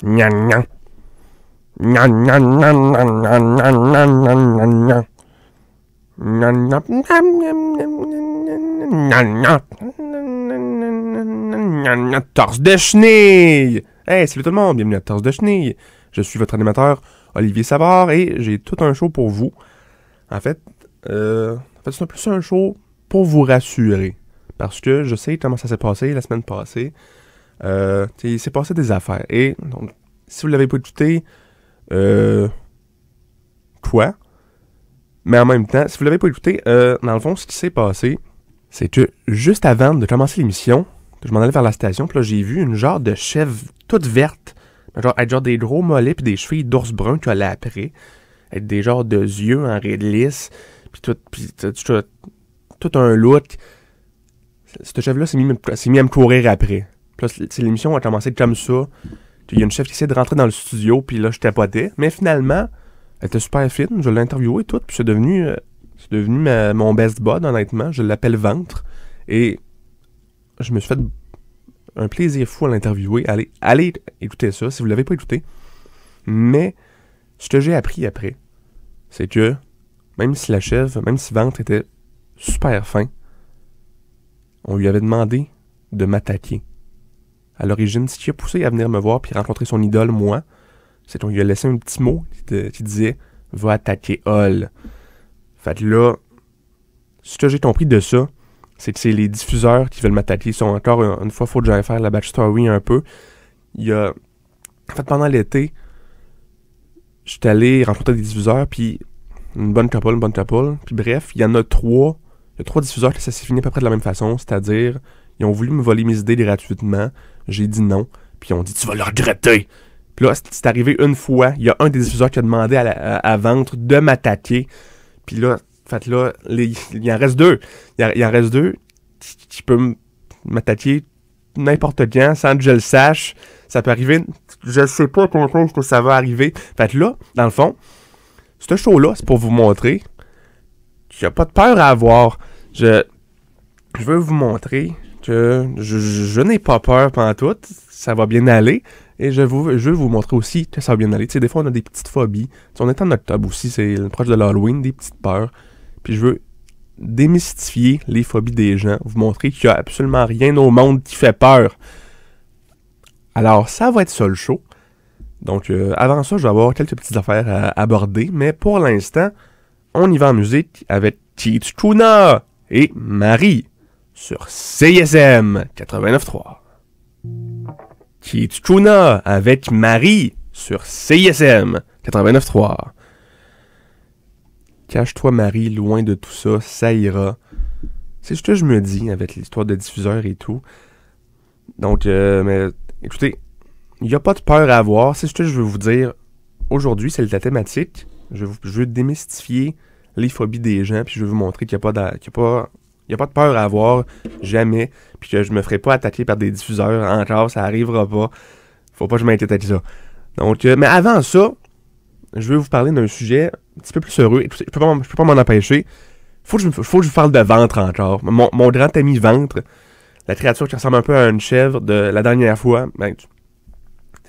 Gnan, gnan. Gnan, gnan, gnan, gnan, gnan, gnan, gnan, gnan, gnan. Gnan, gnan, gnan, gnan, gnan, gnan. Torse de chenille! Hey, salut tout le monde, bienvenue à Torse de chenille. Je suis votre animateur Olivier Savard et j'ai tout un show pour vous. En fait, c'est un plus un show pour vous rassurer. Parce que je sais comment ça s'est passé la semaine passée. Il s'est passé des affaires. Et donc, si vous l'avez pas écouté, quoi? Mais en même temps, si vous l'avez pas écouté, dans le fond, ce qui s'est passé, c'est que juste avant de commencer l'émission, je m'en allais vers la station, puis là, j'ai vu une genre de chèvre toute verte, avec genre des gros mollets puis des chevilles d'ours brun qu'elle a après, avec des genres de yeux en raie de lisse, puis tout un look. Cette chèvre-là s'est mis à me courir après. Puis là, l'émission a commencé comme ça. Il y a une chèvre qui essaie de rentrer dans le studio, puis là, je tapotais. Mais finalement, elle était super fine, je l'ai interviewée et tout, puis c'est devenu mon best bud, honnêtement. Je l'appelle Ventre. Et je me suis fait un plaisir fou à l'interviewer. Allez écouter ça, si vous ne l'avez pas écouté. Mais, ce que j'ai appris après, c'est que, même si Ventre était super fin, on lui avait demandé de m'attaquer. À l'origine, ce qui a poussé à venir me voir puis rencontrer son idole, moi, c'est qu'on lui a laissé un petit mot qui disait « Va attaquer Hall ». Fait que là, ce que j'ai compris de ça, c'est que c'est les diffuseurs qui veulent m'attaquer. Ils sont encore, une fois, faut que j'aille faire la backstory un peu. En fait, pendant l'été, j'étais allé rencontrer des diffuseurs, puis une bonne couple. Puis bref, il y en a trois. Il y a 3 diffuseurs que ça s'est fini à peu près de la même façon, c'est-à-dire, ils ont voulu me voler mes idées gratuitement. J'ai dit non, puis ils ont dit « Tu vas le regretter ». Puis là, c'est arrivé une fois, il y a un des diffuseurs qui a demandé à Ventre de m'attaquer. Puis là, il en reste 2. Il en reste 2 qui peuvent m'attaquer n'importe quand sans que je le sache. Ça peut arriver, je sais pas quand ça va arriver. Fait que là, dans le fond, ce show-là, c'est pour vous montrer qu'il n'y a pas de peur à avoir. Je veux vous montrer que je n'ai pas peur pantoute, ça va bien aller. Et je veux vous montrer aussi que ça va bien aller. Tu sais, des fois, on a des petites phobies. T'sais, on est en octobre aussi, c'est proche de l'Halloween, des petites peurs. Puis je veux démystifier les phobies des gens, vous montrer qu'il n'y a absolument rien au monde qui fait peur. Alors, ça va être ça le show. Donc, avant ça, je vais avoir quelques petites affaires à aborder. Mais pour l'instant, on y va en musique avec Cheech Kuna et Marie sur CISM 89.3. Cheech Kuna avec Marie sur CISM 89.3. Cache-toi Marie, loin de tout ça, ça ira. C'est ce que je me dis avec l'histoire de diffuseur et tout. Donc, mais écoutez, il n'y a pas de peur à avoir. C'est ce que je veux vous dire aujourd'hui, c'est la thématique. Je veux démystifier les phobies des gens, puis je veux vous montrer qu'il n'y a pas de peur à avoir, jamais, puis que je me ferai pas attaquer par des diffuseurs encore, ça arrivera pas. Faut pas que je m'inquiète avec ça. Donc, mais avant ça, je vais vous parler d'un sujet un petit peu plus heureux. Écoutez, je peux pas m'en empêcher. Faut que je vous parle de Ventre encore. Mon grand ami Ventre, la créature qui ressemble un peu à une chèvre de la dernière fois, ben,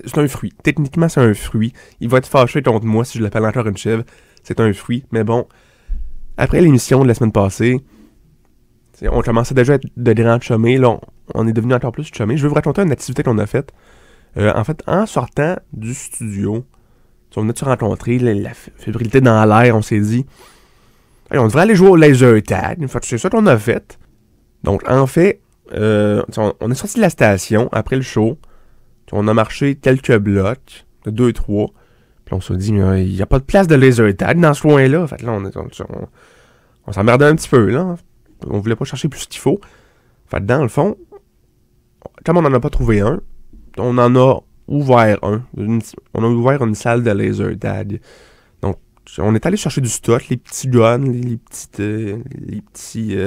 c'est un fruit. Techniquement, c'est un fruit. Il va être fâché contre moi si je l'appelle encore une chèvre. C'est un fruit. Mais bon, après l'émission de la semaine passée, on commençait déjà à être de grands chumés. Là, on est devenu encore plus chumés. Je vais vous raconter une activité qu'on a faite. En fait, en sortant du studio, on venait de se rencontrer, la fébrilité dans l'air, on s'est dit hey, on devrait aller jouer au laser tag. Fait, c'est ça qu'on a fait. Donc, en fait, on est sorti de la station après le show. On a marché quelques blocs, 2-3. Puis on s'est dit, il n'y a pas de place de laser tag dans ce coin-là. Fait là, on s'emmerdait un petit peu, là. On voulait pas chercher plus qu'il faut. Fait dans le fond, comme on n'en a pas trouvé un, on en a ouvert un. On a ouvert une salle de laser tag. Donc, on est allé chercher du stock, les petits guns, les petits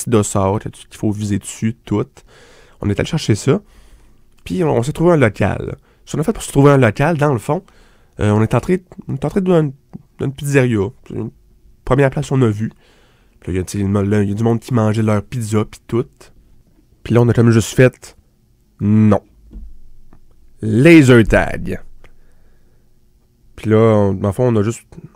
dossards qu'il faut viser dessus, tout. On est allé chercher ça. Puis on s'est trouvé un local. Ce qu'on a fait pour se trouver un local, dans le fond, on est entré d'une pizzeria. Une première place qu'on a vue. Puis là, il y a du monde qui mangeait leur pizza, puis tout. Puis là, on a comme juste fait non. laser tag. Puis là, dans le fond,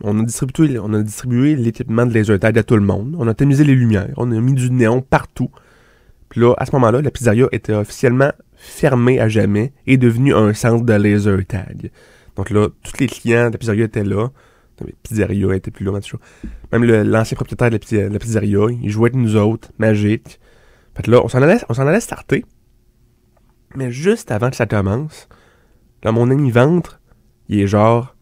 on a distribué l'équipement de laser tag à tout le monde. On a tamisé les lumières, on a mis du néon partout. Puis là, à ce moment-là, la pizzeria était officiellement fermée à jamais et devenue un centre de laser tag. Donc là, tous les clients de la pizzeria étaient là. La pizzeria était plus là, même l'ancien propriétaire de la pizzeria, il jouait avec nous autres, magique. Fait que là, on s'en allait starter. Mais juste avant que ça commence, là, mon ami ventre, il est genre...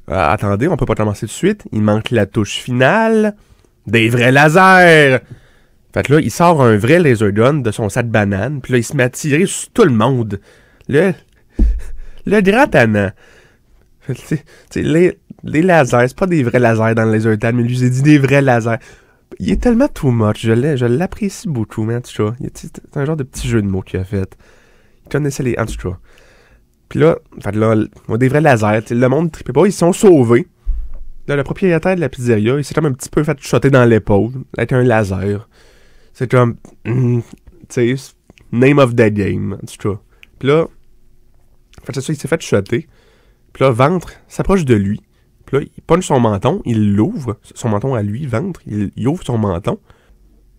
attendez, on peut pas commencer tout de suite. Il manque la touche finale. Des vrais lasers! Fait que là, il sort un vrai laser gun de son sac de banane. Puis là, il se met à tirer sur tout le monde. Le grand tannant. Les lasers, c'est pas des vrais lasers dans le laser tag, mais lui, j'ai dit des vrais lasers. Il est tellement too much. Je l'apprécie beaucoup, mais en tout cas. C'est un genre de petit jeu de mots qu'il a fait. Il connaissait les... En tout cas. Puis là, des vrais lasers, le monde ne trippait pas, ils se sont sauvés. Là, le propriétaire de la pizzeria, il s'est comme un petit peu fait shotter dans l'épaule, avec un laser. C'est comme, tu sais, name of the game, en tout cas. Puis là, c'est ça, il s'est fait shotter. Puis là, ventre s'approche de lui. Puis là, il punch son menton, il l'ouvre, son menton à lui, ventre, il ouvre son menton.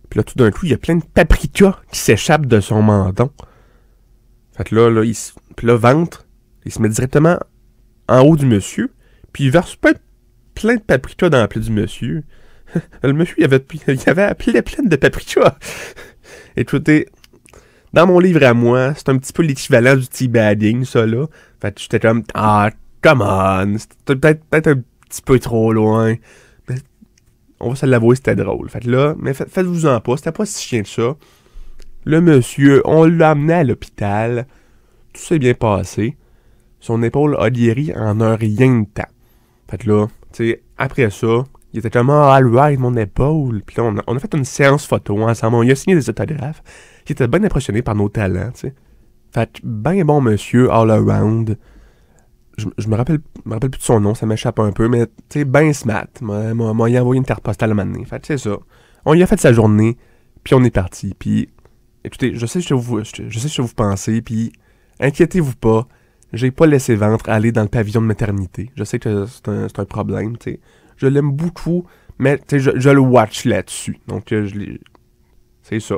Puis là, tout d'un coup, il y a plein de paprika qui s'échappent de son menton. Fait que là, puis là, ventre, il se met directement en haut du monsieur, puis il verse plein de paprika dans la plaie du monsieur. Le monsieur, il avait appelé plein de paprika. Écoutez, dans mon livre à moi, c'est un petit peu l'équivalent du teabagging, ça, là. Fait que j'étais comme, come on, c'était peut-être un petit peu trop loin. Mais on va se l'avouer, c'était drôle. Fait que là, mais faites-vous-en pas, c'était pas si chien que ça. Le monsieur, on l'a amené à l'hôpital. Tout s'est bien passé. Son épaule a guéri en un rien de temps. Fait que là, tu sais, après ça, il était comme, alright, mon épaule. Puis là, on a fait une séance photo ensemble. Il a signé des autographes. Il était bien impressionné par nos talents, tu sais. Fait que, ben bon monsieur, all around. Je me rappelle plus de son nom, ça m'échappe un peu, mais tu sais, ben smart. M'a envoyé une carte postale à un moment donné. Fait que c'est ça. On lui a fait sa journée, puis on est parti. Puis, écoutez, je sais ce que vous pensez, puis inquiétez-vous pas. J'ai pas laissé ventre aller dans le pavillon de maternité. Je sais que c'est un problème, tu sais. Je l'aime beaucoup, mais tu sais, je le watch là-dessus. Donc, c'est ça.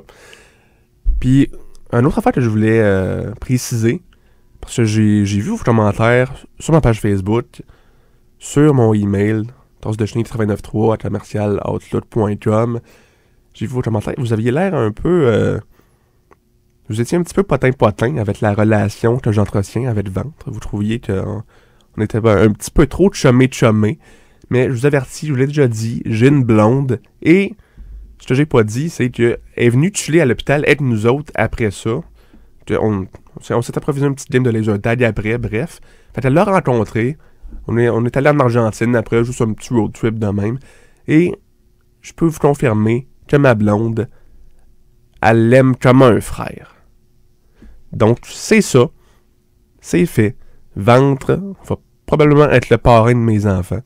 Puis, une autre affaire que je voulais préciser, parce que j'ai vu vos commentaires sur ma page Facebook, sur mon email, tasse-de-chenille893@commercialoutlook.com. J'ai vu vos commentaires. Vous aviez l'air un peu... vous étiez un petit peu potin-potin avec la relation que j'entretiens avec ventre. Vous trouviez qu'on était un petit peu trop chumé. Mais je vous avertis, je vous l'ai déjà dit, j'ai une blonde. Et ce que j'ai pas dit, c'est qu'elle est venue chiller à l'hôpital avec nous autres après ça. On s'est improvisé une petite game de laser tag après, bref. Fait qu'elle l'a rencontré. On est allé en Argentine après, juste un petit road trip de même. Et je peux vous confirmer que ma blonde, elle l'aime comme un frère. Donc, c'est ça. C'est fait. Ventre va probablement être le parrain de mes enfants.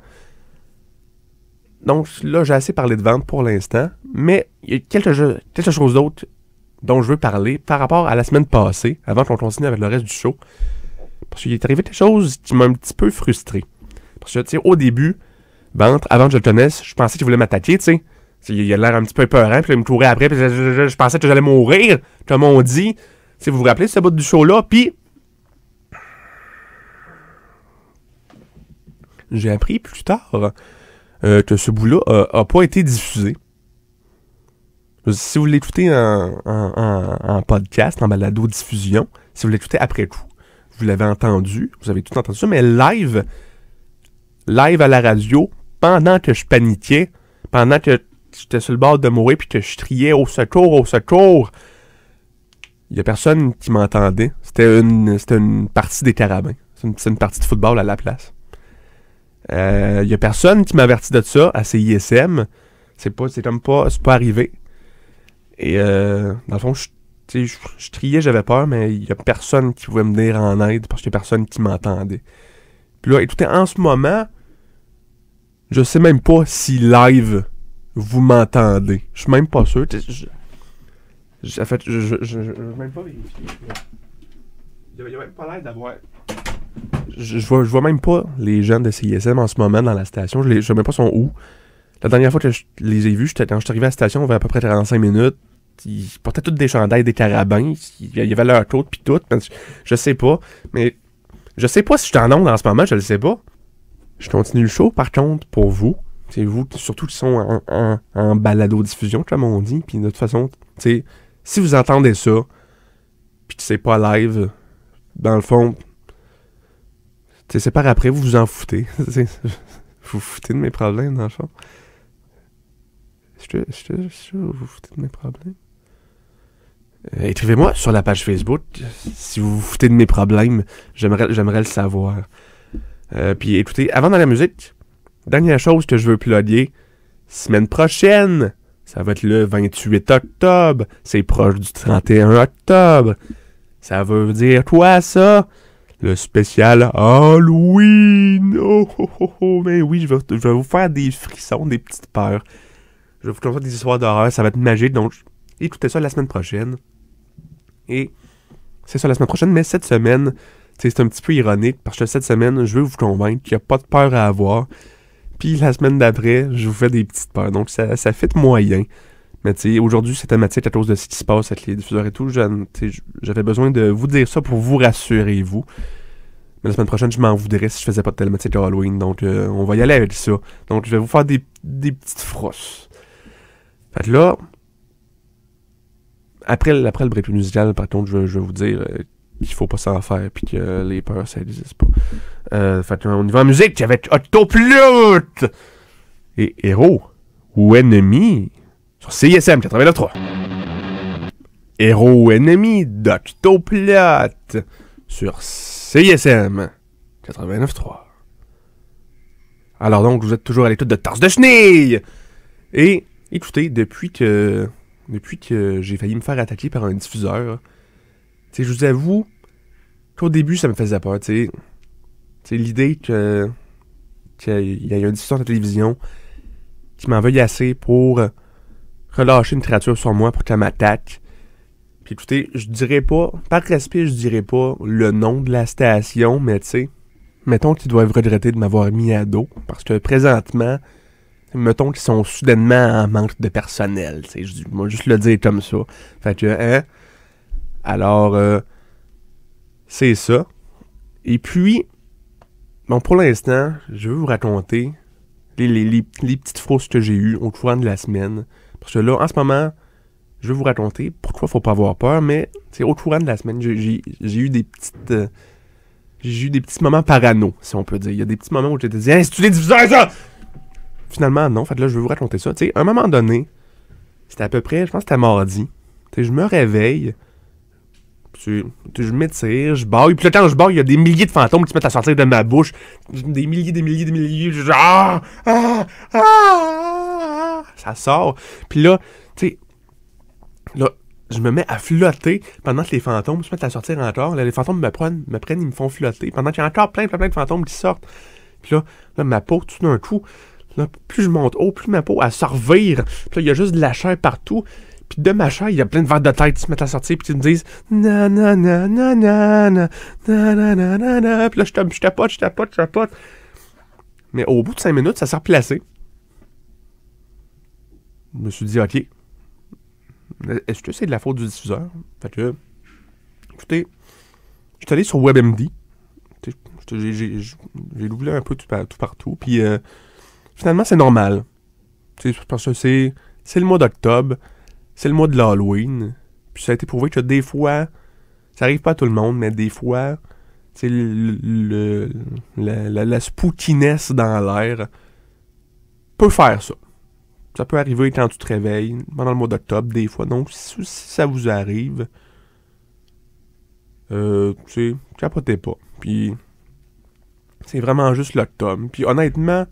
Donc, là, j'ai assez parlé de ventre pour l'instant. Mais il y a quelque chose d'autre dont je veux parler par rapport à la semaine passée, avant qu'on continue avec le reste du show. Parce qu'il est arrivé quelque chose qui m'a un petit peu frustré. Parce que, tu sais, au début, ventre, avant que je le connaisse, je pensais qu'il voulait m'attaquer, tu sais. Il a l'air un petit peu épeurant, puis là, il me courait après, puis je pensais que j'allais mourir, comme on dit. Si vous vous rappelez ce bout du show-là, puis j'ai appris plus tard que ce bout-là a pas été diffusé. Si vous l'écoutez en podcast, en balado-diffusion, si vous l'écoutez après coup, vous l'avez entendu, vous avez tout entendu ça, mais live à la radio, pendant que je paniquais, pendant que j'étais sur le bord de mourir, puis que je criais au secours, il y a personne qui m'entendait. C'était une partie des carabins. C'est une partie de football à la place. Il y a personne qui m'avertit de ça à CISM. C'est pas arrivé. Et dans le fond, je criais, j'avais peur, mais il y a personne qui pouvait me venir en aide parce qu'il y a personne qui m'entendait. Puis là, écoutez, en ce moment, je sais même pas si live vous m'entendez. Je suis même pas sûr. En fait, je vais même pas vérifier. Il y a même pas l'air d'avoir... Je vois même pas les gens de CISM en ce moment dans la station. Je sais même pas sont où. La dernière fois que je les ai vus, quand je suis arrivé à la station, on avait à peu près 45 minutes. Ils portaient tous des chandails, des carabins. Il y avait leur côte pis tout. Je sais pas. Mais je sais pas si je suis en onde en ce moment, je le sais pas. Je continue le show, par contre, pour vous. C'est vous, surtout qui sont en balado-diffusion, comme on dit. Puis de toute façon, si vous entendez ça, puis que c'est pas live, dans le fond, c'est par après, vous vous en foutez. Vous vous foutez de mes problèmes, dans le fond. Vous vous foutez de mes problèmes. Écrivez-moi sur la page Facebook si vous vous foutez de mes problèmes. J'aimerais le savoir. Puis écoutez, avant dans la musique, dernière chose que je veux plugger, semaine prochaine, ça va être le 28 octobre. C'est proche du 31 octobre. Ça veut dire quoi, ça? Le spécial Halloween! Oh, oh, oh, oh. Mais oui, je vais vous faire des frissons, des petites peurs. Je vais vous conter des histoires d'horreur, ça va être magique, donc écoutez ça la semaine prochaine. Et c'est ça la semaine prochaine, mais cette semaine, c'est un petit peu ironique, parce que cette semaine, je veux vous convaincre qu'il n'y a pas de peur à avoir. Puis la semaine d'après, je vous fais des petites peurs, donc ça fait moyen. Mais tu sais, aujourd'hui, c'est thématique à cause de ce qui se passe avec les diffuseurs et tout. J'avais besoin de vous dire ça pour vous rassurer, vous. Mais la semaine prochaine, je m'en voudrais si je faisais pas de thématique Halloween. Donc, on va y aller avec ça. Donc, je vais vous faire des petites frosses. Fait que là, après le break musical, par contre, je vais vous dire qu'il faut pas s'en faire puis que les peurs, ça n'existe pas. Fait qu'on y va en musique avec Octoplot et Héros ou Ennemi sur CISM 89.3. Héros ou Ennemi d'Octoplot sur CISM 89.3. Alors donc, vous êtes toujours à l'écoute de Torse de Chenille. Et écoutez, depuis que j'ai failli me faire attaquer par un diffuseur, je vous avoue qu'au début, ça me faisait peur. L'idée qu'il y ait un diffuseur de télévision qui m'en veuille assez pour relâcher une créature sur moi pour qu'elle m'attaque. Puis écoutez, je dirais pas, par respect, je dirais pas le nom de la station, mais mettons qu'ils doivent regretter de m'avoir mis à dos, parce que présentement, mettons qu'ils sont soudainement en manque de personnel, je vais juste le dire comme ça. Fait que, alors, c'est ça. Et puis, bon, pour l'instant, je vais vous raconter les petites fausses que j'ai eues au courant de la semaine. Parce que là, en ce moment, je vais vous raconter pourquoi faut pas avoir peur, mais au courant de la semaine, j'ai eu des petites... j'ai eu des petits moments parano, si on peut dire. Il y a des petits moments où j'étais dit « Hey, c'est-tu des diffuseurs, ça? » Finalement, non. Fait que là, je vais vous raconter ça. À un moment donné, c'était à peu près, je pense que c'était mardi. Je me réveille, je m'étire, je baille. Puis là, quand je baille, il y a des milliers de fantômes qui se mettent à sortir de ma bouche. Des milliers. Ça sort. Puis là, je me mets à flotter pendant que les fantômes se mettent à sortir encore. Là, les fantômes me prennent, ils me font flotter. Pendant qu'il y a encore plein de fantômes qui sortent. Puis là, ma peau, tout d'un coup, là, plus je monte haut, plus ma peau, elle se revire. Puis là, il y a juste de la chair partout. Puis de ma chair, il y a plein de vers de tête qui se mettent à sortir. Puis ils me disent na na na na na na na na na na na. Puis là, je tapote. Mais au bout de 5 minutes, ça s'est replacé. Je me suis dit, OK, est-ce que c'est de la faute du diffuseur? Fait que, écoutez, je suis allé sur WebMD. J'ai doublé un peu tout partout. Puis finalement, c'est normal. Parce que c'est le mois d'octobre. C'est le mois de l'Halloween. Puis ça a été prouvé que des fois, ça arrive pas à tout le monde, mais des fois, la spookiness dans l'air peut faire ça. Ça peut arriver quand tu te réveilles, pendant le mois d'octobre, des fois. Donc, si ça vous arrive, capotez pas. Puis, c'est vraiment juste l'octobre. Puis, honnêtement,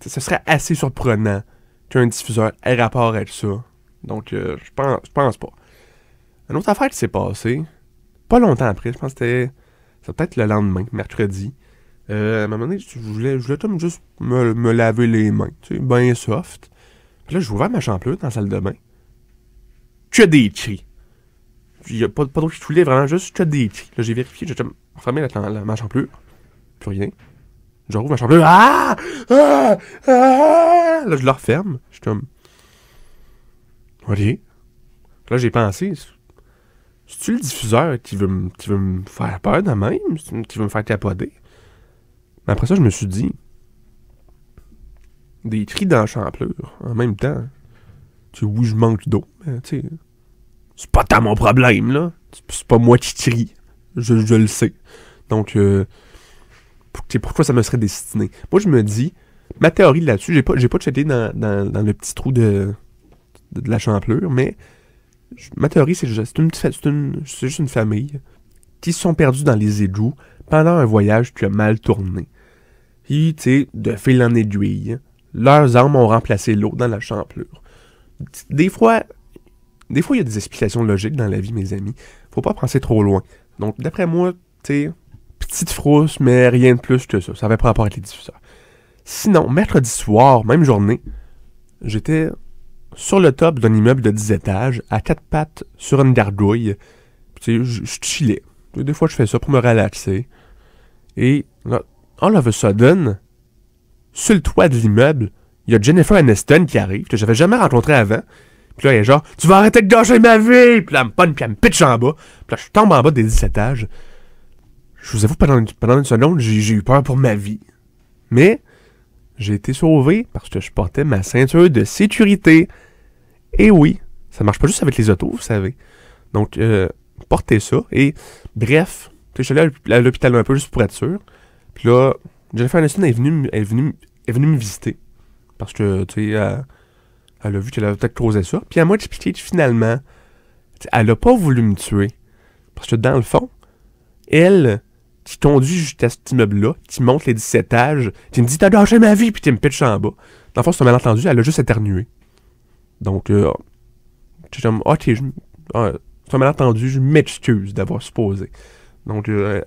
ce serait assez surprenant qu'un diffuseur ait rapport avec ça. Donc, je pense pas. Une autre affaire qui s'est passée, pas longtemps après, je pense que c'était peut-être le lendemain, mercredi. À un moment donné, je voulais comme juste me laver les mains, bien soft. Puis là, j'ai ouvert ma champlure dans la salle de bain. Que des cris. il y a pas d'eau qui coulait, vraiment juste que des cris. Là, j'ai vérifié, j'ai fermé ma champlure. Plus rien. Je rouvre ma champlure. Ah! Ah! Ah! Là, je la referme. Je suis comme... OK. Là, j'ai pensé... C'est-tu le diffuseur qui veut me faire peur de même? Qui veut me faire capoter? Mais après ça, je me suis dit... Des cris dans la champlure, en même temps. Tu sais, oui, je manque d'eau, mais tu sais... C'est pas tant mon problème, là. C'est pas moi qui crie. Je le sais. Donc, pourquoi ça me serait destiné? Moi, je me dis... Ma théorie là-dessus, j'ai pas checké dans le petit trou de la champlure, mais... Ma théorie, c'est juste une famille qui se sont perdus dans les égouts pendant un voyage qui a mal tourné. Puis, tu sais, de fil en aiguille, leurs armes ont remplacé l'eau dans la champlure. Des fois, il y a des explications logiques dans la vie, mes amis. Faut pas penser trop loin. Donc, d'après moi, tu sais, petite frousse, mais rien de plus que ça. Ça avait pas rapport avec les diffuseurs. Sinon, mercredi soir, même journée, j'étais sur le top d'un immeuble de 10 étages, à 4 pattes sur une gargouille. Tu sais, je chillais. Des fois, je fais ça pour me relaxer. Et là, all of a sudden, sur le toit de l'immeuble, il y a Jennifer Aniston qui arrive, que j'avais jamais rencontrée avant. Puis là, elle est genre, tu vas arrêter de gâcher ma vie! Puis là, elle me pogne, puis elle me pitch en bas. Puis là, je tombe en bas des 10 étages. Je vous avoue, pendant une seconde, j'ai eu peur pour ma vie. Mais, j'ai été sauvé parce que je portais ma ceinture de sécurité. Et oui, ça marche pas juste avec les autos, vous savez. Donc, portez ça. Et, bref, je suis allé à l'hôpital un peu juste pour être sûr. Puis là, Jennifer Aniston est venue me visiter. Parce que, tu sais, elle a vu qu'elle avait peut-être causé ça. Puis elle m'a expliqué que finalement, elle a pas voulu me tuer. Parce que dans le fond, elle, qui conduit jusqu'à cet immeuble-là, qui monte les 17 étages, qui me dit « T'as gâché ma vie! » Puis tu me pitches en bas. Dans le fond, c'est un malentendu, elle a juste éternué. Donc, j'ai comme « Ok, c'est un malentendu, je m'excuse d'avoir supposé. » Donc, elle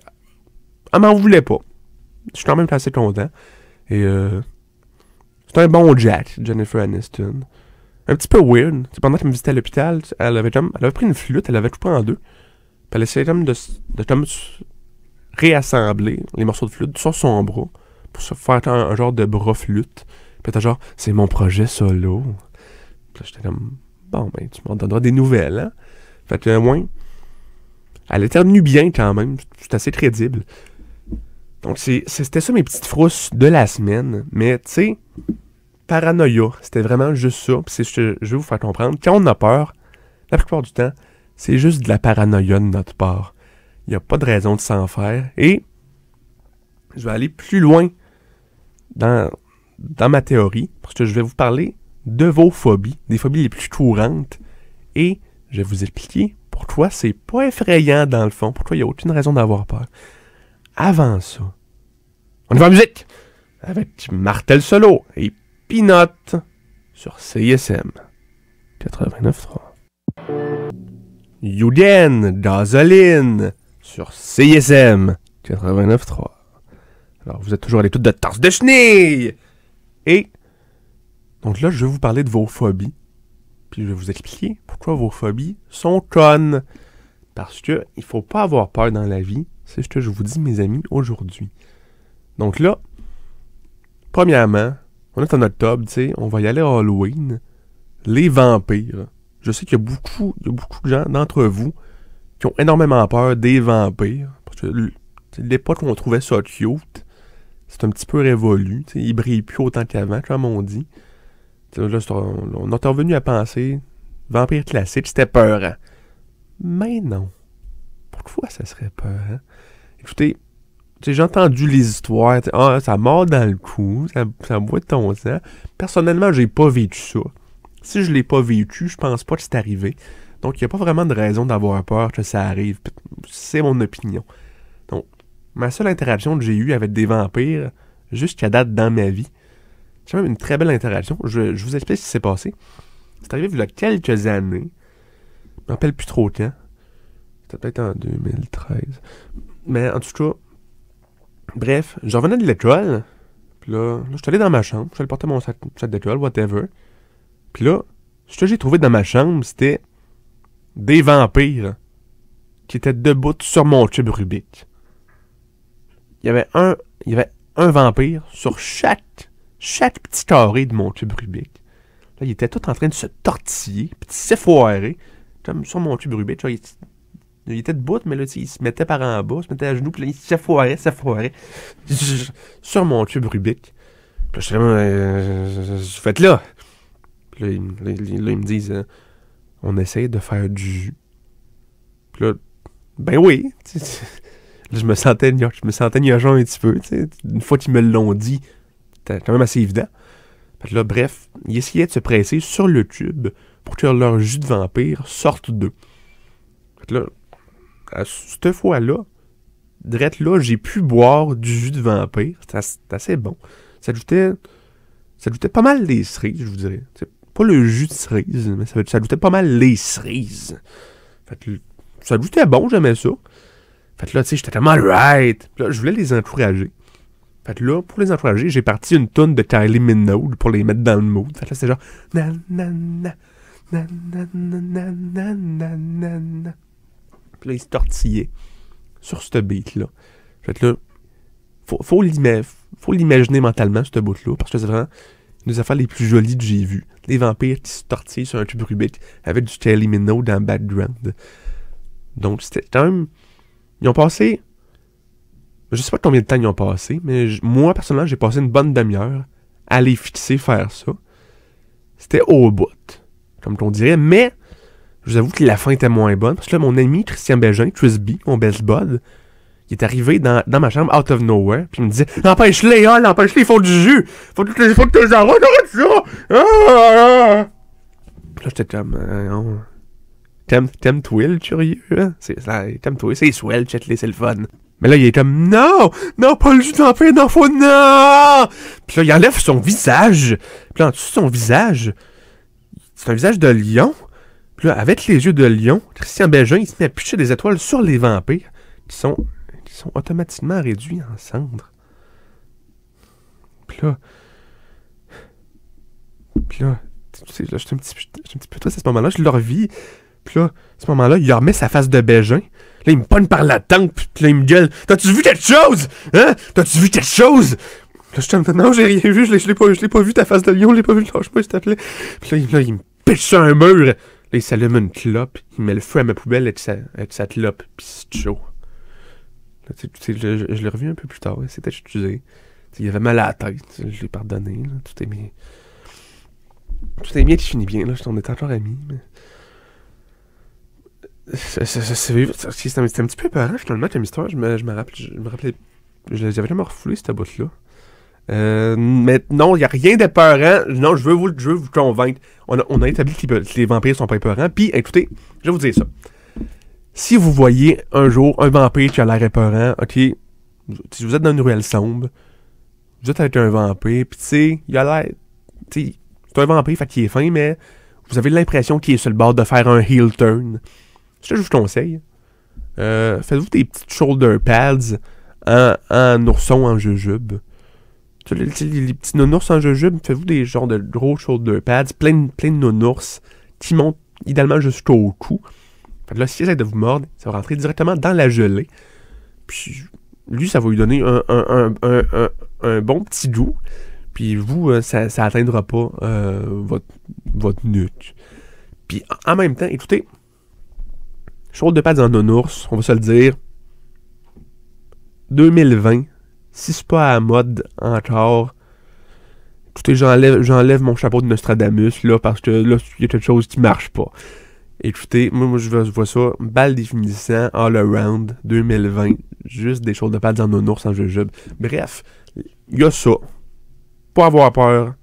m'en voulait pas. Je suis quand même assez content. Et c'est un bon Jack, Jennifer Aniston. Un petit peu weird. T'sais, pendant qu'elle me visitait à l'hôpital, elle avait pris une flûte, elle avait tout pris en deux. Puis elle essayait comme de réassembler les morceaux de flûte sur son bras pour se faire un genre de bras flûte. Puis t'as genre, c'est mon projet solo. Puis là, j'étais comme, bon, ben, tu m'en donneras des nouvelles, hein. Fait que, moins, elle éternue bien quand même. C'est assez crédible. Donc, c'était ça mes petites frousses de la semaine. Mais, tu sais, paranoïa, c'était vraiment juste ça. Puis c'est ce que je vais vous faire comprendre. Quand on a peur, la plupart du temps, c'est juste de la paranoïa de notre part. Il n'y a pas de raison de s'en faire. Et je vais aller plus loin dans ma théorie, parce que je vais vous parler de vos phobies, des phobies les plus courantes. Et je vais vous expliquer pourquoi c'est pas effrayant dans le fond, pourquoi il n'y a aucune raison d'avoir peur. Avant ça, on y va en musique avec Martel Solo et Peanut sur CISM 89.3. Yugen Gasoline sur CISM 89.3. Alors, vous êtes toujours à l'écoute de Tasse de Chenille! Et, donc là, je vais vous parler de vos phobies. Puis je vais vous expliquer pourquoi vos phobies sont connes. Parce que il faut pas avoir peur dans la vie. C'est ce que je vous dis, mes amis, aujourd'hui. Donc là, premièrement, on est en octobre, tu sais, on va y aller à Halloween. Les vampires. Je sais qu'il y a beaucoup de gens d'entre vous qui ont énormément peur des vampires. Parce que l'époque où on trouvait ça cute, c'est un petit peu révolu. Tu sais, ils brillent plus autant qu'avant, comme on dit. Là, on est revenu à penser, vampire classique, c'était peurant. Mais non. Pourquoi ça serait peurant? Écoutez, j'ai entendu les histoires, ça mord dans le cou, ça boit de ton sang. Personnellement, j'ai pas vécu ça. Si je l'ai pas vécu, je pense pas que c'est arrivé. Donc, il n'y a pas vraiment de raison d'avoir peur que ça arrive. C'est mon opinion. Donc, ma seule interaction que j'ai eue avec des vampires, jusqu'à date dans ma vie, c'est même une très belle interaction. Je vous explique ce qui s'est passé. C'est arrivé il y a quelques années. Je me rappelle plus trop quand. C'était peut-être en 2013. Mais en tout cas, bref, je revenais de l'école. Puis là, je suis allé dans ma chambre. Je suis allé porter mon sac d'école, whatever. Puis là, ce que j'ai trouvé dans ma chambre, c'était des vampires qui était debout sur mon cube Rubik. Il y avait un vampire sur chaque petit carré de mon cube Rubik. Là, il était tout en train de se tortiller, puis de s'effoirer, comme sur mon cube Rubik. Il était debout, mais là, il se mettait par en bas, il se mettait à genoux, puis là, il s'effoirait, sur mon cube Rubik. Puis là, je suis vraiment, faites là. Puis là, ils me disent, on essaie de faire du jus. Puis là, ben oui. Là, je me sentais gnochon un petit peu. T'sais. Une fois qu'ils me l'ont dit, c'était quand même assez évident. Fait que là, bref, ils essayaient de se presser sur le tube pour que leur jus de vampire sorte d'eux. Fait que là, à cette fois-là, drette là, j'ai pu boire du jus de vampire. C'était assez bon. Ça ajoutait pas mal les cerises, je vous dirais. T'sais, pas le jus de cerise, mais ça ajoutait pas mal les cerises. Fait que ça ajoutait bon, j'aimais ça. Fait que là, tu sais, j'étais tellement right. Puis là, je voulais les encourager. Fait que là, pour les encourager, j'ai parti une toune de Kylie Minogue pour les mettre dans le mood. Fait que là, c'était genre... Na, na, na, na, na, na, na, na, na, na, na. Puis là, ils se tortillaient sur ce beat-là. Fait que là, faut l'imaginer mentalement, ce bout-là, parce que c'est vraiment une des affaires les plus jolies que j'ai vues. Les vampires qui se tortillent sur un tube Rubik avec du Kylie Minogue dans le background. Donc, c'était quand même... Ils ont passé... Je sais pas combien de temps ils ont passé, mais moi, personnellement, j'ai passé une bonne demi-heure à les fixer, faire ça. C'était au bout, comme on dirait, mais je vous avoue que la fin était moins bonne, parce que là, mon ami Christian Bégin, Chris B, mon best bud, il est arrivé dans ma chambre, out of nowhere, puis il me disait « Empêche-les, empêche-les, ils font du jus! Faut que tu les arrêtes, arrête ça! Puis là, j'étais comme... T'aimes-toi, le curieux, hein? T'aimes-toi, c'est swell, check-les, c'est le fun. Mais là, il est comme, non, pas le jus d'enfer, non, faut, non! Puis là, il enlève son visage. Puis là, en dessous de son visage, c'est un visage de lion. Puis là, avec les yeux de lion, Christian Bégin, il se met à picher des étoiles sur les vampires qui sont automatiquement réduits en cendres. Puis là, tu sais, là, je suis un petit peu triste à ce moment-là, je le revis. Puis là, à ce moment-là, il remet sa face de Bégin. Là, il me pogne par la tempe, puis là, il me gueule. T'as-tu vu quelque chose? Hein? T'as-tu vu quelque chose? Là, je te dis, non, j'ai rien vu, je l'ai pas vu, ta face de lion, je l'ai pas vu, lâche-moi, s'il te plaît. Puis là, il me pitche sur un mur. Là, il s'allume une clope, il met le feu à ma poubelle avec sa clope, puis c'est chaud. Là, tu sais, je l'ai revu un peu plus tard, c'était excusé. Il avait mal à la tête, je l'ai pardonné, là, tout est bien. Tout est bien qui finit bien, là, on est encore amis, mais... C'est un petit peu épeurant, finalement, comme histoire. Je me rappelais. J'avais jamais refoulé cette bout-là. Mais non, il n'y a rien d'épeurant. Non, je veux vous convaincre. On a établi que les vampires sont pas épeurants. Puis, écoutez, je vais vous dire ça. Si vous voyez un jour un vampire qui a l'air épeurant, ok, si vous êtes dans une ruelle sombre, vous êtes avec un vampire, puis tu sais, il a l'air. Tu sais, c'est un vampire, fait qu'il est fin, mais vous avez l'impression qu'il est sur le bord de faire un heel turn. C'est ce que je vous conseille. Faites-vous des petites shoulder pads en ourson en jujube. Les petits nounours en jujube, faites-vous des genres de gros shoulder pads, plein de nounours qui montent idéalement jusqu'au cou. Fait que là, s'il essaie de vous mordre, ça va rentrer directement dans la gelée. Puis lui, ça va lui donner un bon petit goût. Puis vous, ça n'atteindra pas votre nuque. Puis en même temps, écoutez, shoulder pads en nounours, on va se le dire. 2020, si c'est pas à la mode encore, écoutez, j'enlève mon chapeau de Nostradamus, là, parce que là, il y a quelque chose qui marche pas. Écoutez, moi je vois ça, balle définissant, all around, 2020, juste des shoulder pads en nounours, en jujube. Bref, il y a ça. Pas avoir peur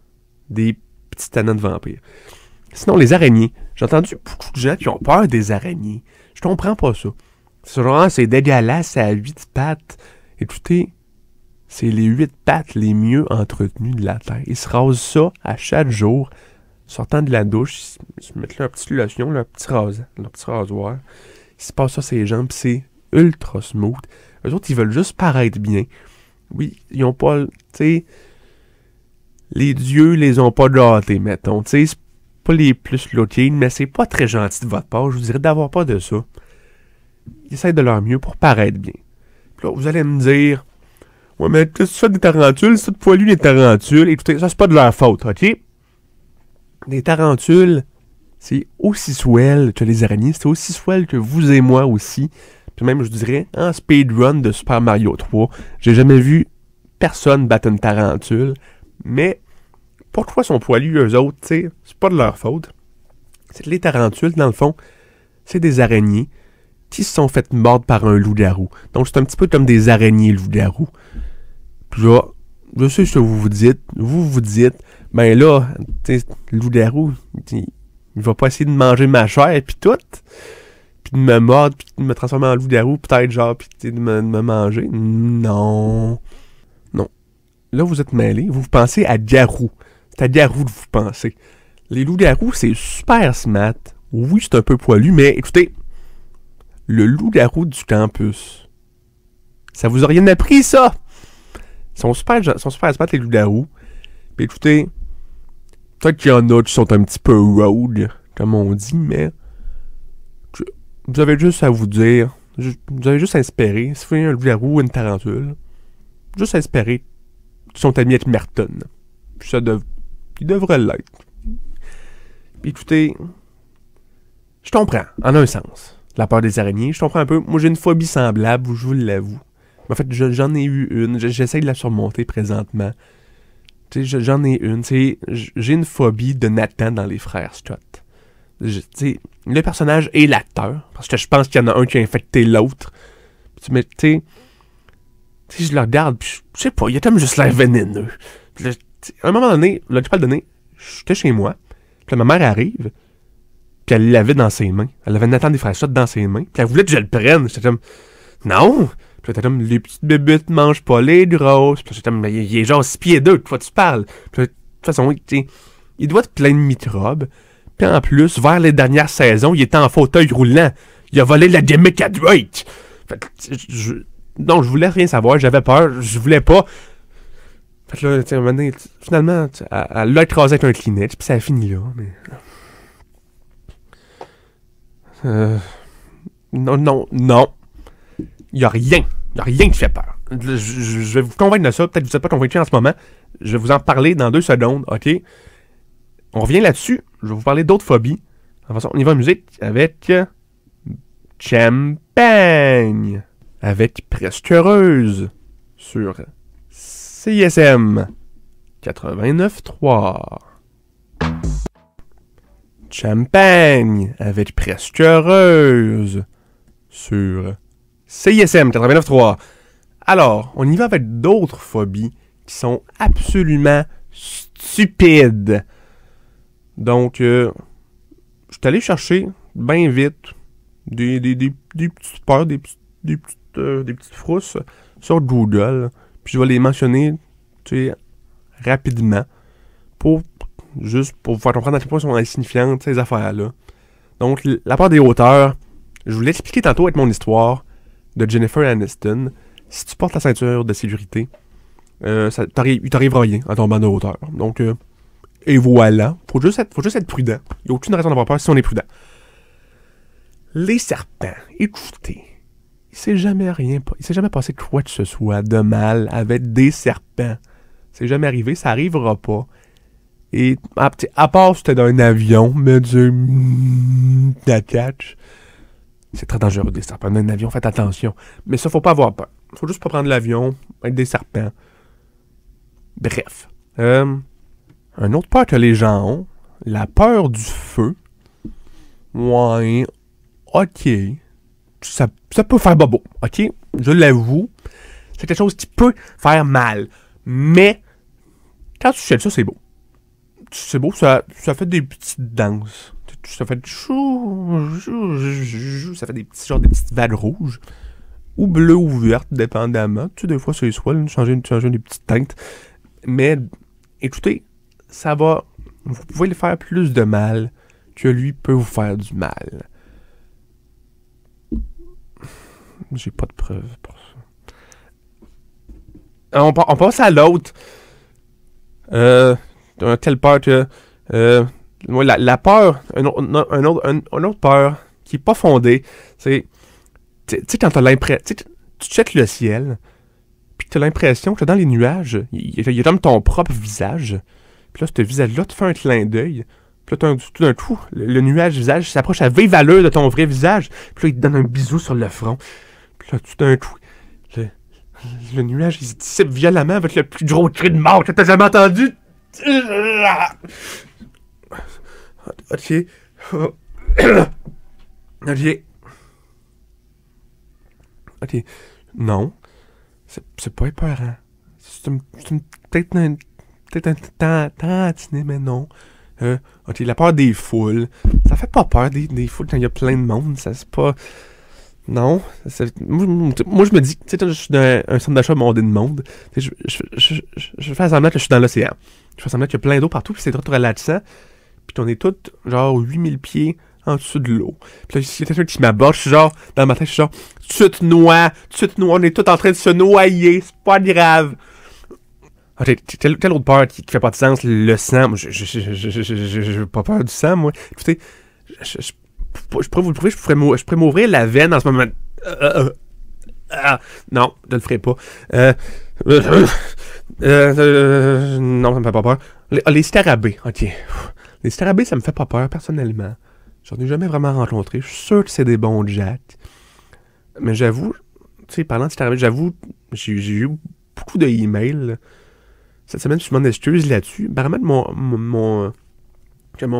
des petits tannants de vampires. Sinon, les araignées. J'ai entendu beaucoup de gens qui ont peur des araignées. Je comprends pas ça. C'est genre, c'est dégueulasse, ça a 8 pattes. Écoutez, c'est les 8 pattes les mieux entretenues de la Terre. Ils se rasent ça à chaque jour. Sortant de la douche, ils se mettent leur petite lotion, leur petit rasoir. Ils se passent ça sur les jambes, c'est ultra smooth. Eux autres, ils veulent juste paraître bien. Oui, ils ont pas... Tu sais, les dieux les ont pas gâtés, mettons. Tu sais, c'est pas les plus loquines, mais c'est pas très gentil de votre part. Je vous dirais d'avoir pas de ça. ils essaient de leur mieux pour paraître bien. Puis là, vous allez me dire, ouais, mais qu'est-ce que tu fais des tarentules? C'est de poilu, les tarentules. Écoutez, ça, c'est pas de leur faute, ok? Les tarentules, c'est aussi swell que les araignées, c'est aussi swell que vous et moi aussi. Puis même, je dirais, en speedrun de Super Mario 3, j'ai jamais vu personne battre une tarentule. Mais, pourquoi sont poilus, eux autres, tu sais? C'est pas de leur faute. C'est que les tarentules, dans le fond, c'est des araignées qui se sont faites mordre par un loup-garou. Donc, c'est un petit peu comme des araignées loup-garou. Puis là, je sais ce que vous vous dites, ben là, tu sais, le loup-garou, il va pas essayer de manger ma chair, puis tout, puis de me mordre, puis de me transformer en loup-garou, peut-être, genre, puis de me manger. Non. Non. Là, vous êtes mêlés, vous pensez à garou. C'est à garou que vous pensez. Les loups-garous, c'est super smart. Oui, c'est un peu poilu, mais écoutez, le loup-garou du campus, ça vous a rien appris, ça? Ils sont super smart, les loups-garous. Puis écoutez, peut-être qu'il y en a qui sont un petit peu rogue, comme on dit, mais vous avez juste à vous dire, vous avez juste à espérer, si vous voyez un loup-garou ou une tarentule, juste à espérer qu'ils sont amis avec Merton. Puis ils devraient l'être. Puis écoutez, je comprends, en un sens, la peur des araignées. Je comprends un peu. Moi, j'ai une phobie semblable, je vous l'avoue. En fait, j'en ai eu une. J'essaie de la surmonter présentement. Tu sais, j'en ai une. Tu sais, j'ai une phobie de Nathan dans Les Frères Scott. Tu sais, le personnage et l'acteur. Parce que je pense qu'il y en a un qui a infecté l'autre. Mais tu sais, je le regarde, puis je sais pas, il a comme juste l'air vénéneux. Puis à un moment donné, là, je peux le donner, j'étais chez moi, puis là, ma mère arrive, puis elle l'avait dans ses mains. Elle avait Nathan des Frères Scott dans ses mains, puis elle voulait que je le prenne. J'étais comme, non! Puis là, t'es comme, les petites bébites mangent pas les grosses. Puis là, j'étais comme, il est genre 6 pieds 2, de quoi tu parles? Puis là, de toute façon, il doit être plein de microbes. Puis en plus, vers les dernières saisons, il était en fauteuil roulant. Il a volé la gimmick à Drake. Fait que, non, je voulais rien savoir, j'avais peur, je voulais pas. Fait que là, tu sais, finalement, elle l'a écrasé avec un Kleenex, puis ça a fini là, mais... Non. Il y a rien qui fait peur. Je vais vous convaincre de ça, peut-être que vous n'êtes pas convaincu en ce moment. Je vais vous en parler dans 2 secondes, ok? On revient là-dessus, je vais vous parler d'autres phobies. De toute façon, on y va en musique avec... Champagne! Avec Presque Heureuse sur CISM 89.3. Champagne avec Presque Heureuse sur CISM 89.3. Alors, on y va avec d'autres phobies qui sont absolument stupides. Donc, je suis allé chercher bien vite des petites peurs, des petites frousses sur Google. Puis je vais les mentionner, tu sais, rapidement. Juste pour vous faire comprendre à quel point sont insignifiantes ces affaires-là. Donc, la peur des hauteurs, je vous l'ai expliqué tantôt avec mon histoire de Jennifer Aniston. Si tu portes la ceinture de sécurité, il t'arrivera rien en tombant de hauteur. Donc, et voilà. Faut juste être prudent. Il n'y a aucune raison d'avoir peur si on est prudent. Les serpents, écoutez, il s'est jamais passé quoi que ce soit de mal avec des serpents. C'est jamais arrivé, ça arrivera pas. Et à part si c'était dans un avion, me dire catch, c'est très dangereux des serpents. Dans un avion, faites attention. Mais ça, faut pas avoir peur. Faut juste pas prendre l'avion avec des serpents. Bref. Un autre peur que les gens ont, la peur du feu. Ouais, ok. Ça peut faire bobo, ok? Je l'avoue. C'est quelque chose qui peut faire mal. Mais, quand tu fais ça, c'est beau. C'est beau, ça fait des petites danses. Ça fait ça fait des petites vagues rouges. Ou bleues ou vertes, dépendamment. Tu sais, des fois, c'est soit changer des petites teintes. Mais, écoutez, ça va... Vous pouvez lui faire plus de mal que lui peut vous faire du mal. J'ai pas de preuves pour ça. On passe à l'autre. Telle peur que... la peur... Une autre peur qui est pas fondée, c'est... Tu sais, quand t'as l'impression... Tu checkes le ciel, puis t'as l'impression que dans les nuages, il y a comme ton propre visage. Puis là, ce visage-là te fait un clin d'œil. Puis là, tout d'un coup, le nuage-visage s'approche à vive allure de ton vrai visage. Puis là, il te donne un bisou sur le front. Puis là, tout d'un coup, le nuage, il se dissipe violemment avec le plus gros cri de mort que t'as jamais entendu. Ok. Ok. Ok. Non. C'est pas épeurant. Peut-être un tantinet, mais non. Ok, la peur des foules. Ça fait pas peur des foules quand il y a plein de monde. Ça, c'est pas... Non. Moi, je me dis, tu sais, je suis dans un centre d'achat bondé de monde. Je fais semblant que je suis dans l'océan. Je fais semblant qu'il y a plein d'eau partout, puis c'est trop relaxant. Puis on est tous, genre, 8000 pieds en dessous de l'eau. Puis là, s'il y a quelqu'un qui m'aborde, je suis genre, dans ma tête, je suis genre, tu te noies, on est tous en train de se noyer, c'est pas grave. Ok, quelle autre peur qui fait pas de sens? Le sang. Moi, j'ai pas peur du sang, moi. Écoutez, je pourrais vous le prouver, je pourrais m'ouvrir la veine en ce moment. Non, je le ferai pas. Non, ça me fait pas peur. Les scarabées, ok. Les scarabées, ça me fait pas peur, personnellement. J'en ai jamais vraiment rencontré. Je suis sûr que c'est des bons Jack. Mais j'avoue, tu sais, parlant de scarabées, j'avoue, j'ai eu beaucoup de emails. Cette semaine, je m'en excuse là-dessus. Apparemment, mon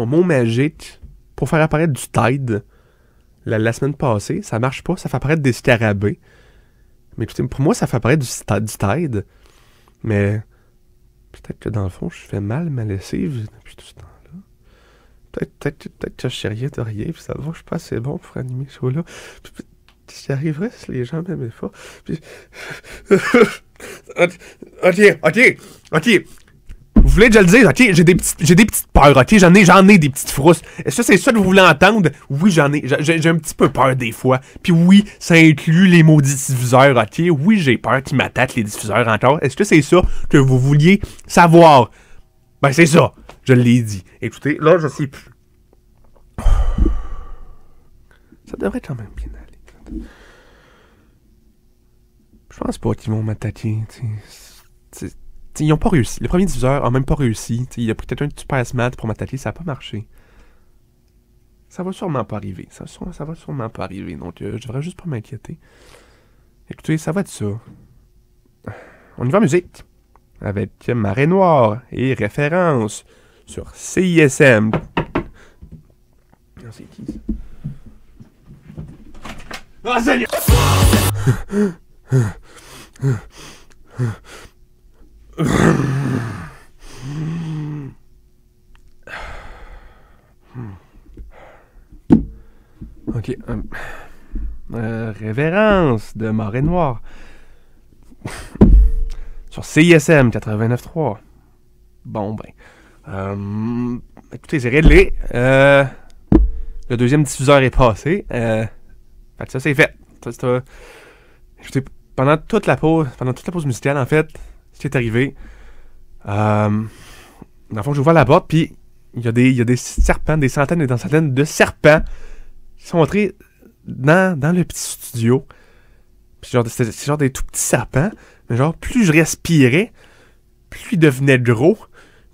mot magique pour faire apparaître du Tide la semaine passée, ça marche pas, ça fait apparaître des scarabées. Mais écoutez, pour moi, ça fait apparaître du Tide. Mais peut-être que dans le fond, je fais mal ma lessive depuis tout ce temps-là. Peut-être que je sais rien de rien, puis ça va, je suis pas assez bon pour animer ce show-là. J'y arriverais si les gens m'aimaient pas. Puis... Ok. Vous voulez que je le dise, ok? J'ai des petites peurs, ok? J'en ai des petites frousses. Est-ce que c'est ça que vous voulez entendre? Oui, j'en ai. J'ai un petit peu peur des fois. Puis oui, ça inclut les maudits diffuseurs, ok? Oui, j'ai peur qu'ils m'attaquent les diffuseurs encore. Est-ce que c'est ça que vous vouliez savoir? Ben, c'est ça. Je l'ai dit. Écoutez, là, je sais plus. Ça devrait quand même bien aller. Je pense pas qu'ils vont m'attaquer, t'sais. Ils ont pas réussi. Le premier diffuseur a même pas réussi. T'sais, il a pris quelqu'un de super smart pour m'attaquer, ça a pas marché. Ça va sûrement pas arriver. Ça va sûrement pas arriver. Donc, je devrais juste pas m'inquiéter. Écoutez, ça va être ça. On y va en musique. Avec Marée Noire et référence sur CISM. Non, c'est qui ça? Ah, Seigneur! Ok. Révérence de Marée Noire. Sur CISM 89.3. Bon, ben. Écoutez, c'est réglé. Le deuxième diffuseur est passé. Fait que ça, c'est fait. Écoutez, pendant toute la pause musicale, en fait, ce qui est arrivé, dans le fond, j'ouvre la porte, puis il y a des serpents, des centaines et des centaines de serpents qui sont entrés dans le petit studio. Puis genre, c'est genre des tout petits serpents, mais genre, plus je respirais, plus ils devenaient gros,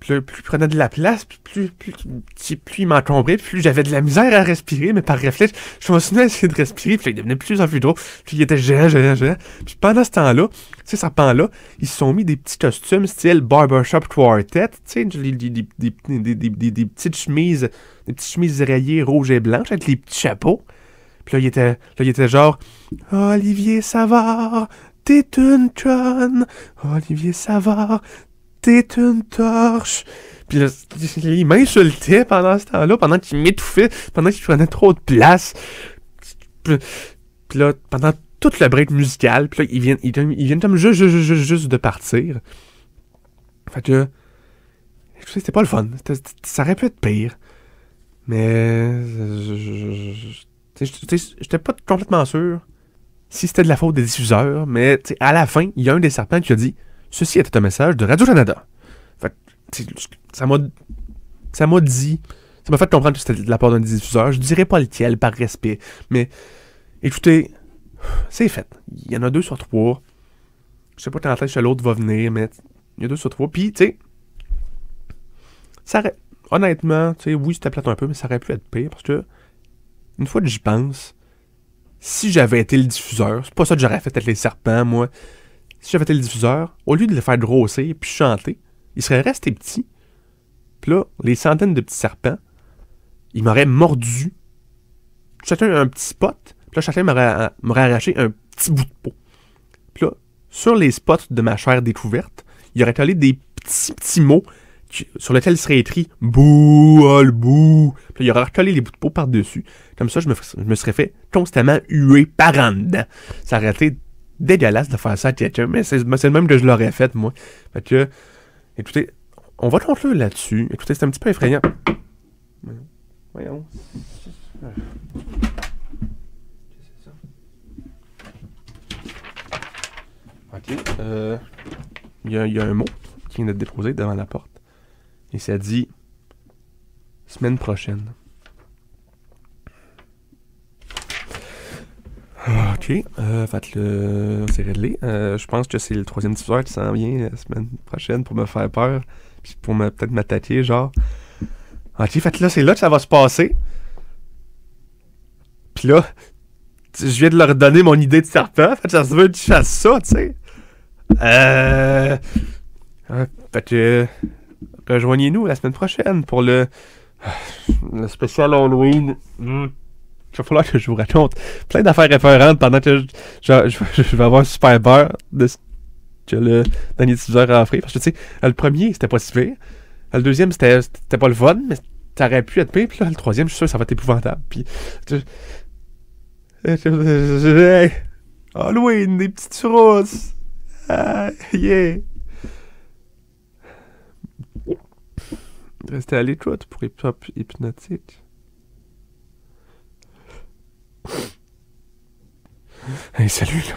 plus ils prenaient de la place, plus ils m'encombraient, plus j'avais de la misère à respirer, mais par réflexe, je continuais à essayer de respirer, puis ils devenaient de plus en plus gros, puis ils étaient géants. Puis pendant ce temps-là, ces serpents-là, ils se sont mis des petits costumes style Barbershop Quartet, tu sais, des petites chemises rayées rouges et blanches avec les petits chapeaux. Puis là, il était genre « Olivier Savard, t'es une conne. Olivier Savard, t'es une torche. » Puis là, il m'insultait pendant ce temps-là, pendant qu'il m'étouffait, pendant qu'il prenait trop de place. Puis là, pendant tout le break musical, puis là, ils viennent comme juste de partir. Fait que, c'était pas le fun. Ça aurait pu être pire. Mais... j'étais pas complètement sûr si c'était de la faute des diffuseurs, mais à la fin, il y a un des serpents qui a dit « Ceci était un message de Radio-Canada. » Fait ça m'a fait comprendre que c'était de la part d'un diffuseur. Je dirais pas lequel, par respect. Mais, écoutez, c'est fait. Il y en a 2 sur 3. Je sais pas quand est-ce que l'autre va venir, mais il y a 2 sur 3. Puis, tu sais, ça aurait... Honnêtement, tu sais, oui, c'était plate un peu, mais ça aurait pu être pire, parce que, une fois que j'y pense, si j'avais été le diffuseur, c'est pas ça que j'aurais fait avec les serpents, moi. Si j'avais été le diffuseur, au lieu de le faire grossir puis chanter, il serait resté petit. Puis là, les centaines de petits serpents, ils m'auraient mordu. Chacun un petit spot. Puis là, chacun m'aurait arraché un petit bout de peau. Puis là, sur les spots de ma chair découverte, il aurait collé des petits mots sur lesquels il serait écrit « Bouh, oh le bouh ». Puis là, il aurait recollé les bouts de peau par-dessus. Comme ça, je me serais fait constamment huer par en dedans. Ça aurait été dégueulasse de faire ça à quelqu'un, mais c'est le même que je l'aurais fait, moi. Fait que, écoutez, on va conclure là-dessus. Écoutez, c'est un petit peu effrayant. Voyons. Qu'est-ce que c'est ça? Ok. Il y a un mot qui vient d'être déposé devant la porte. Et ça dit semaine prochaine. Ok. Fait que c'est réglé. Je pense que c'est le 3e diffuseur qui s'en vient la semaine prochaine pour me faire peur. Puis pour peut-être m'attaquer, genre. Ok, fait que là, c'est là que ça va se passer. Puis là, je viens de leur donner mon idée de serpent. Fait que ça se veut que je fasse ça, tu sais. Fait que rejoignez-nous la semaine prochaine pour le spécial Halloween. Il va falloir que je vous raconte plein d'affaires référentes pendant que je vais avoir super peur de ce que le dernier diffuseur a offert. Parce que tu sais, le premier, c'était pas si pire. Le deuxième, c'était pas le fun, mais ça aurait pu être pire. Puis là, le troisième, je suis sûr que ça va être épouvantable. Puis, Halloween, des petites rousses. Yeah. Restez à l'écoute pour Hip-Hop Hypnotique. Hey, salut là.